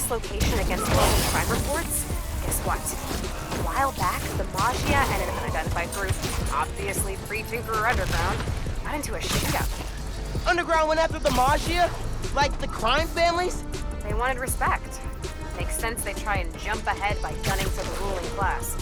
Location against local crime reports. Guess what? A while back, the Magia and an unidentified group, obviously pre-Tinkerer Underground, got into a shootout. Underground went after the Magia? Like the crime families? They wanted respect. Makes sense they try and jump ahead by gunning for the ruling class.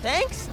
Thanks?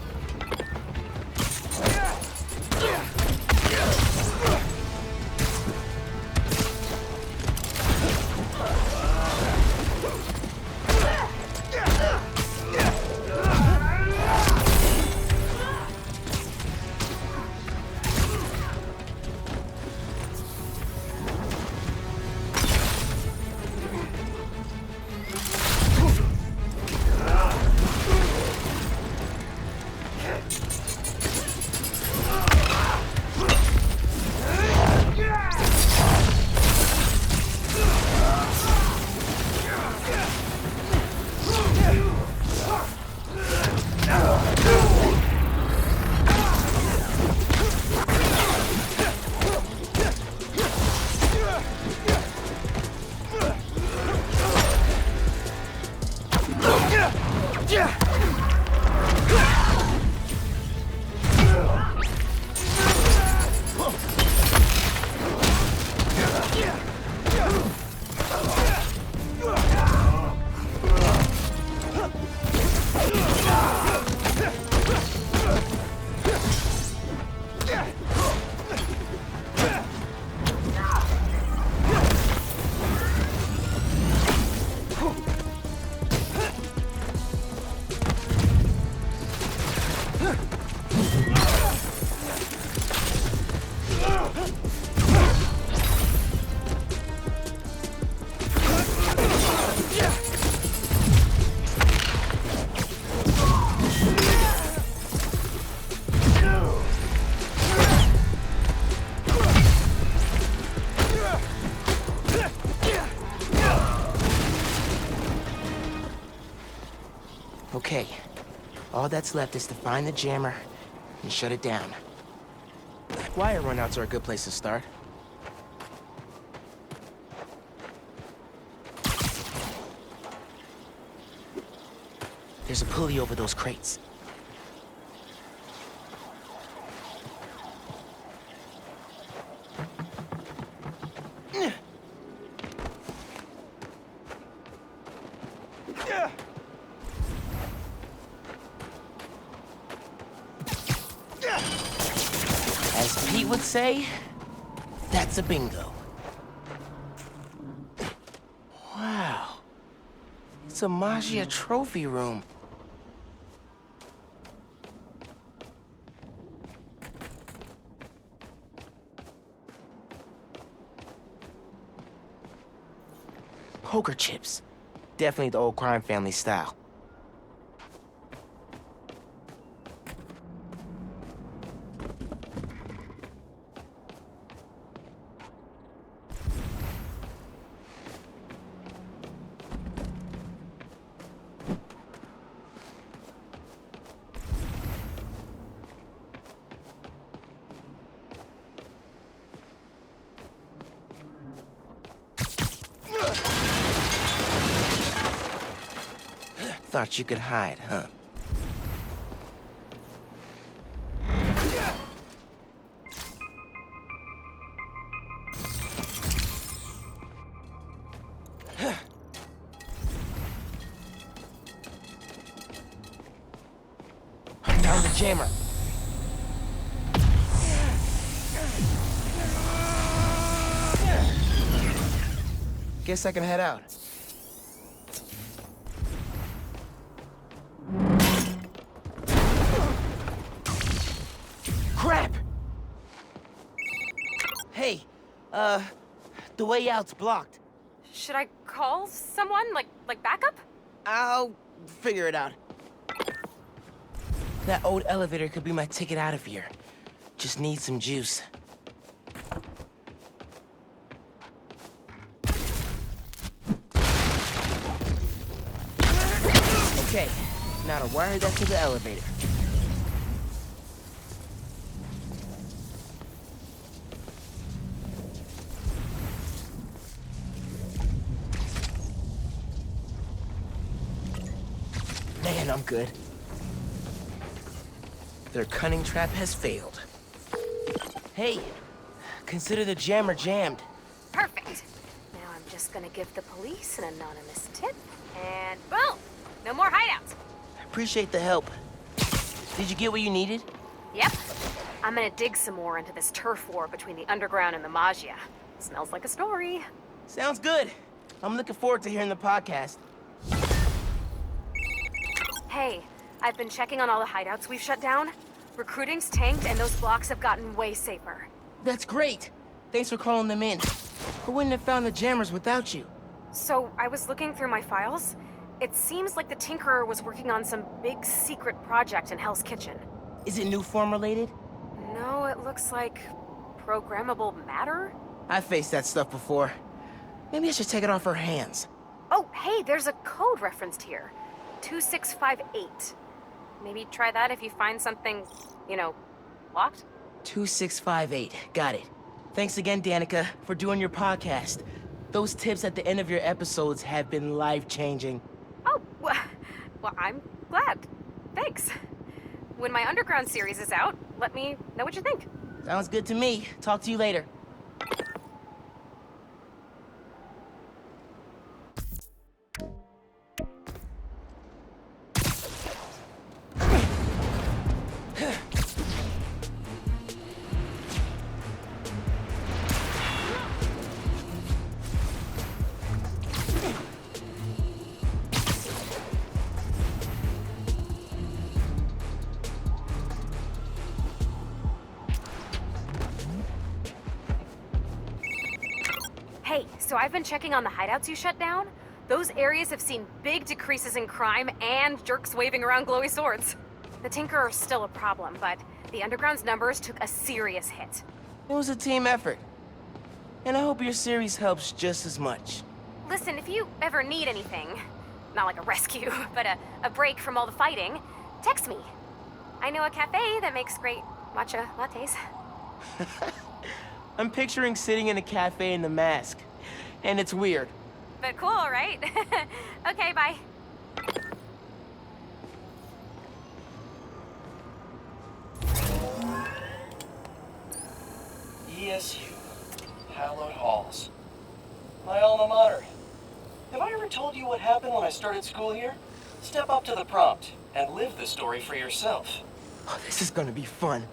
All that's left is to find the jammer and shut it down. Wire runouts are a good place to start. There's a pulley over those crates. As Pete would say, that's a bingo. Wow. It's a Magia trophy room. Poker chips. Definitely the old crime family style. Thought you could hide, huh? Found the jammer. Guess I can head out. Crap! Hey, the way out's blocked. Should I call someone? Like backup? I'll figure it out. That old elevator could be my ticket out of here. Just need some juice. Okay, now to wire that to the elevator. Man, I'm good. Their cunning trap has failed. Hey, consider the jammer jammed. Perfect. Now I'm just gonna give the police an anonymous tip, and boom! No more hideouts. Appreciate the help. Did you get what you needed? Yep. I'm gonna dig some more into this turf war between the underground and the Magia. Smells like a story. Sounds good. I'm looking forward to hearing the podcast. Hey, I've been checking on all the hideouts we've shut down. Recruiting's tanked and those blocks have gotten way safer. That's great. Thanks for calling them in. I wouldn't have found the jammers without you. So, I was looking through my files. It seems like the Tinkerer was working on some big secret project in Hell's Kitchen. Is it new form related? No, it looks like programmable matter? I've faced that stuff before. Maybe I should take it off her hands. Oh, hey, there's a code referenced here. 2658. Maybe try that if you find something, locked? 2658. Got it. Thanks again, Danica, for doing your podcast. Those tips at the end of your episodes have been life-changing. Oh, well, I'm glad. Thanks. When my Underground series is out, let me know what you think. Sounds good to me. Talk to you later. Hey, so I've been checking on the hideouts you shut down. Those areas have seen big decreases in crime and jerks waving around glowy swords. The Tinkerer's still a problem, but the Underground's numbers took a serious hit. It was a team effort. And I hope your series helps just as much. Listen, if you ever need anything, not like a rescue, but a break from all the fighting, text me. I know a cafe that makes great matcha lattes. I'm picturing sitting in a cafe in the mask. And it's weird. But cool, right? Okay, bye. ESU, hallowed halls. My alma mater. Have I ever told you what happened when I started school here? Step up to the prompt and live the story for yourself. Oh, this is gonna be fun.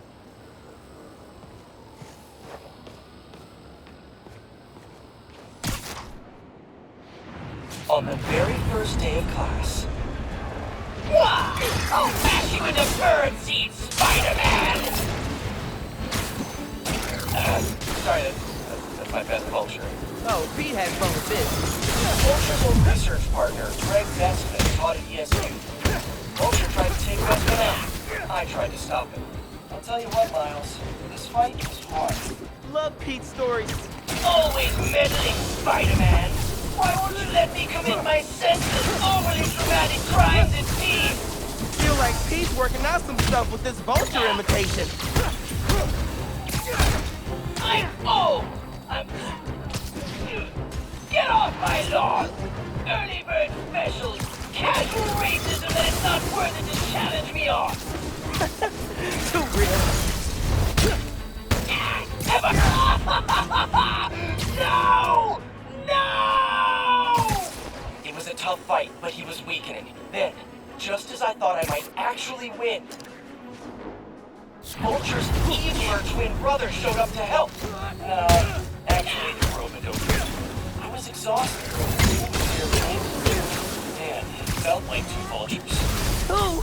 On the very first day of class. Wah! I'll smash you into birdseed, Spider-Man! Sorry, that's my best vulture. Oh, Pete had fun with this. Vulture's old research partner, Greg Bestman, taught at ESU. Vulture tried to take Bestman out. I tried to stop him. I'll tell you what, Miles, this fight was hard. Love Pete's stories. Always meddling, Spider-Man! Why won't you let me commit my senseless, overly traumatic crimes in peace? Feel like Pete's working out some stuff with this vulture imitation. Get off my lawn! Early bird specials, casual racism that is not worth it to challenge me on! Too real. No! No! It was a tough fight, but he was weakening. Then, just as I thought I might actually win, Vulture's eviler twin brother showed up to help. No, actually, they were overdosed. I was exhausted. Man, felt like two vultures. Who?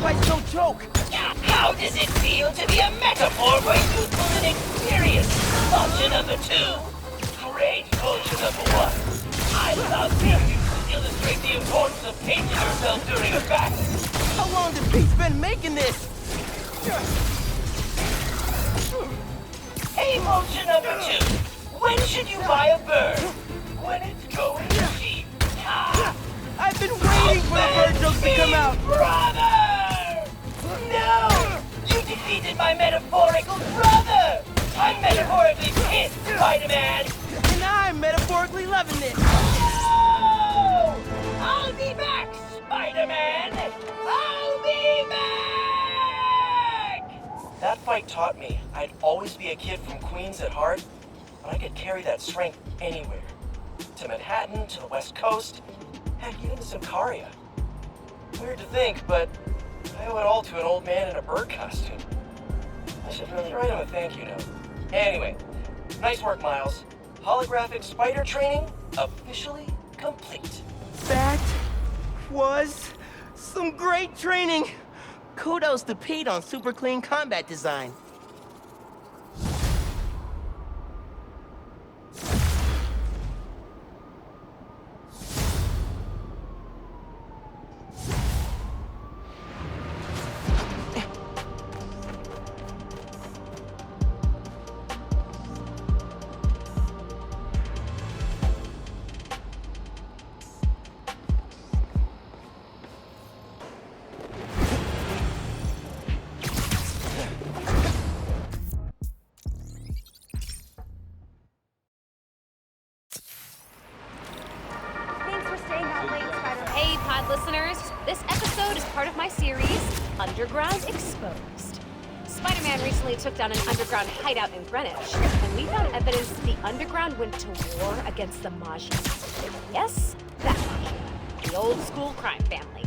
Why so choke? How does it feel to be a metaphor for youthful and experience? Vulture number 2. Great vulture number 1. I love being used to illustrate the importance of pacing yourself during a battle. How long has Pete been making this? Hey, vulture number 2. When should you buy a bird? When it's going cheap. I've been waiting for the bird jokes to come out. Brother! No! You defeated my metaphorical brother! I'm metaphorically pissed, Spider-Man! And I'm metaphorically loving this. No! I'll be back, Spider-Man! I'll be back! That fight taught me I'd always be a kid from Queens at heart, but I could carry that strength anywhere. To Manhattan, to the West Coast, heck, even to Sicaria. Weird to think, but I owe it all to an old man in a bird costume. I should really write him a thank you note. Anyway, nice work, Miles. Holographic spider training officially complete. That was some great training. Kudos to Pete on super clean combat design. Listeners, this episode is part of my series, Underground Exposed. Spider-Man recently took down an underground hideout in Greenwich, and we found evidence that the underground went to war against the Mafia. Yes, that Mafia, the old school crime family.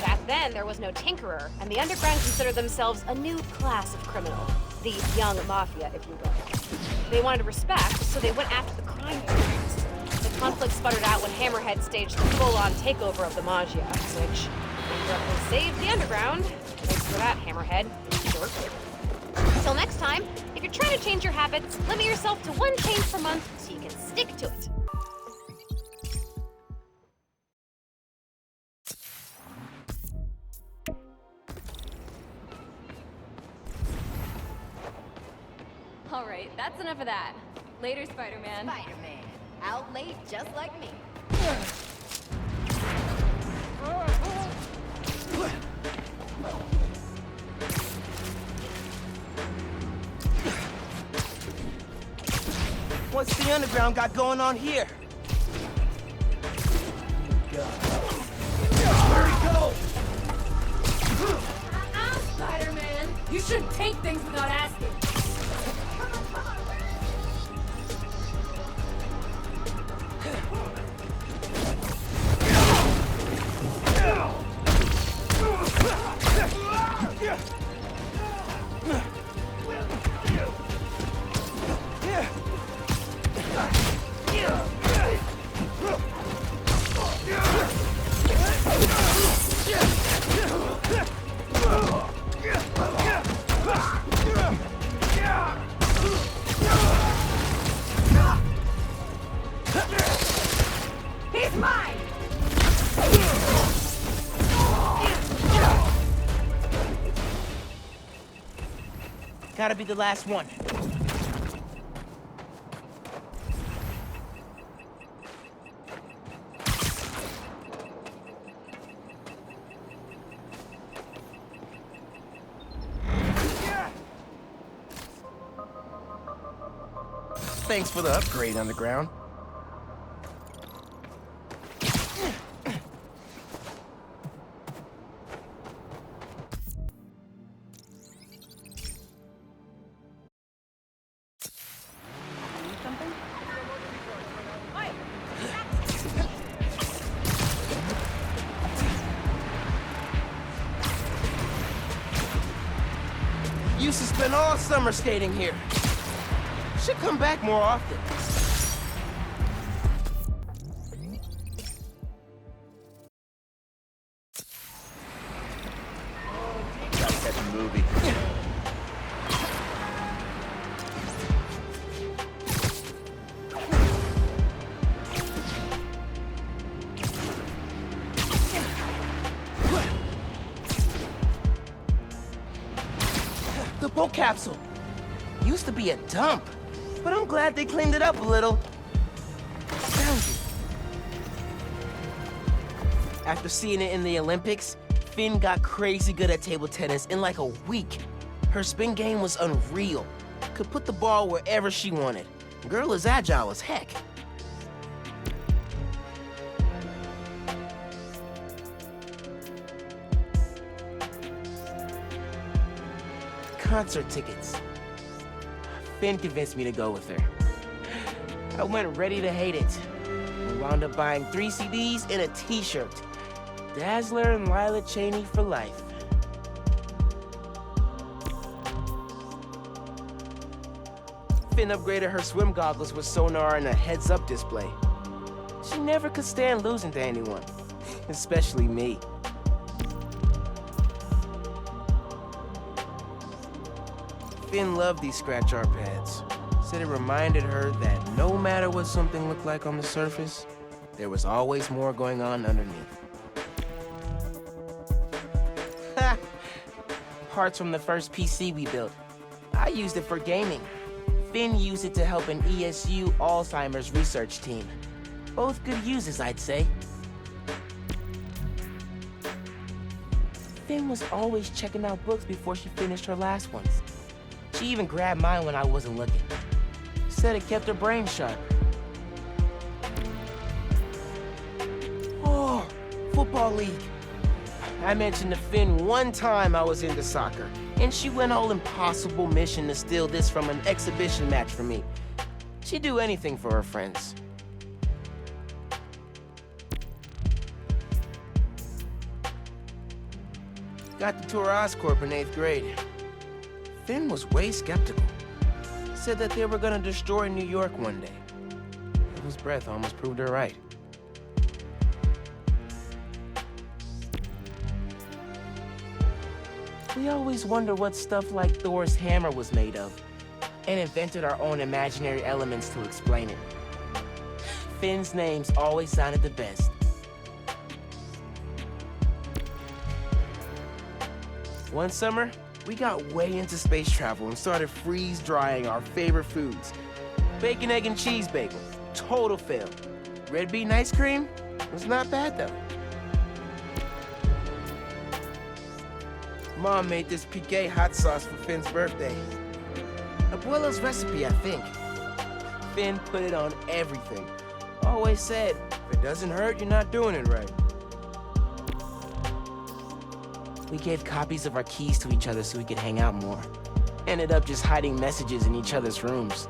Back then, there was no tinkerer, and the underground considered themselves a new class of criminal, the young Mafia, if you will. They wanted respect, so they went after the crime families. The conflict sputtered out when Hammerhead staged the full-on takeover of the Mafia, which indirectly saved the underground. Thanks for that, Hammerhead. Jerk. Until next time, if you're trying to change your habits, limit yourself to 1 change per month so you can stick to it. All right, that's enough of that. Later, Spider-Man. Spider-Man. Out late just like me. What's the underground got going on here? Where'd he go? Spider-Man! You shouldn't take things without asking. He's mine! Gotta be the last one. Thanks for the upgrade, Underground. Used to spend all summer skating here. Should come back more often. Gotta catch a movie. The boat capsule. Used to be a dump. But I'm glad they cleaned it up a little. Found you. After seeing it in the Olympics, Finn got crazy good at table tennis in like a week. Her spin game was unreal. Could put the ball wherever she wanted. Girl is agile as heck. Concert tickets. Finn convinced me to go with her. I went ready to hate it. We wound up buying 3 CDs and a t-shirt. Dazzler and Lila Cheney for life. Finn upgraded her swim goggles with sonar and a heads-up display. She never could stand losing to anyone, especially me. Finn loved these scratch art pads. Said it reminded her that no matter what something looked like on the surface, there was always more going on underneath. Ha! Parts from the first PC we built. I used it for gaming. Finn used it to help an ESU Alzheimer's research team. Both good uses, I'd say. Finn was always checking out books before she finished her last ones. She even grabbed mine when I wasn't looking. Said it kept her brain sharp. Oh, football league. I mentioned to Finn one time I was into soccer, and she went all impossible mission to steal this from an exhibition match for me. She'd do anything for her friends. Got to tour Oscorp in 8th grade. Finn was way skeptical. Said that they were gonna destroy New York one day. His breath almost proved her right. We always wonder what stuff like Thor's hammer was made of, and invented our own imaginary elements to explain it. Finn's names always sounded the best. One summer, we got way into space travel and started freeze-drying our favorite foods. Bacon, egg, and cheese bagel. Total fail. Red bean ice cream was not bad, though. Mom made this piqué hot sauce for Finn's birthday. Abuela's recipe, I think. Finn put it on everything. Always said, if it doesn't hurt, you're not doing it right. We gave copies of our keys to each other so we could hang out more. Ended up just hiding messages in each other's rooms.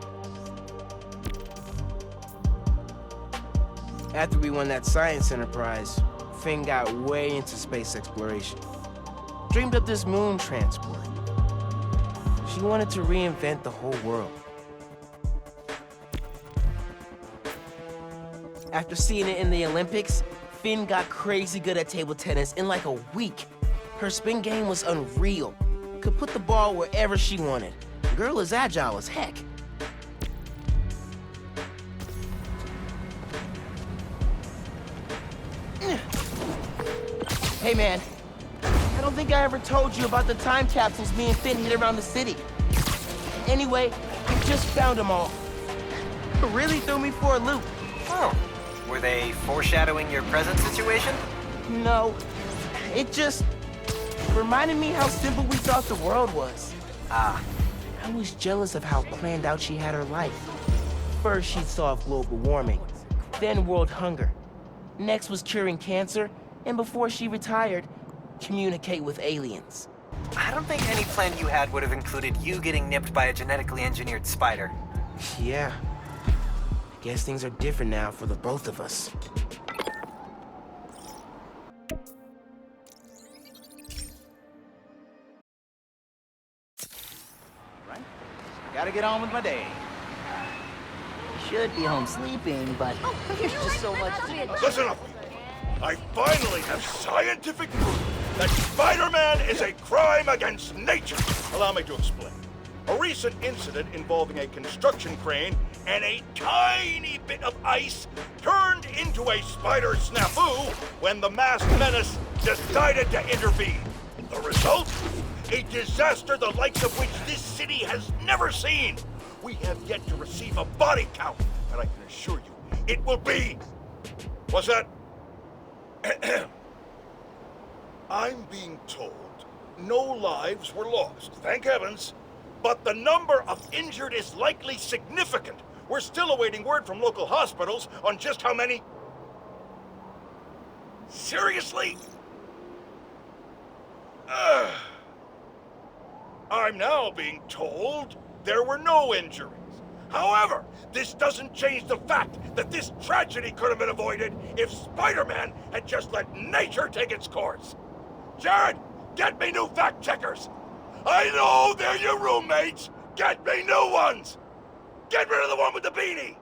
After we won that science enterprise, Finn got way into space exploration. Dreamed up this moon transport. She wanted to reinvent the whole world. After seeing it in the Olympics, Finn got crazy good at table tennis in like a week. Her spin game was unreal. Could put the ball wherever she wanted. Girl is agile as heck. Hey man, I don't think I ever told you about the time capsules me and Finn hid around the city. Anyway, I just found them all. It really threw me for a loop. Oh, were they foreshadowing your present situation? No, it just reminded me how simple we thought the world was. Ah. I was jealous of how planned out she had her life. First, she'd solve global warming, then world hunger. Next was curing cancer, and before she retired, communicate with aliens. I don't think any plan you had would have included you getting nipped by a genetically engineered spider. Yeah. I guess things are different now for the both of us. Gotta get on with my day. Should be home sleeping, but there's just so much to do. Listen up! I finally have scientific proof that Spider-Man is a crime against nature! Allow me to explain. A recent incident involving a construction crane and a tiny bit of ice turned into a spider snafu when the masked menace decided to intervene. The result? A disaster the likes of which this city has never seen. We have yet to receive a body count, and I can assure you, it will be... What's that? I'm being told no lives were lost, thank heavens, but the number of injured is likely significant. We're still awaiting word from local hospitals on just how many... Seriously? I'm now being told there were no injuries. However, this doesn't change the fact that this tragedy could have been avoided if Spider-Man had just let nature take its course. Jared, get me new fact-checkers! I know they're your roommates! Get me new ones! Get rid of the one with the beanie!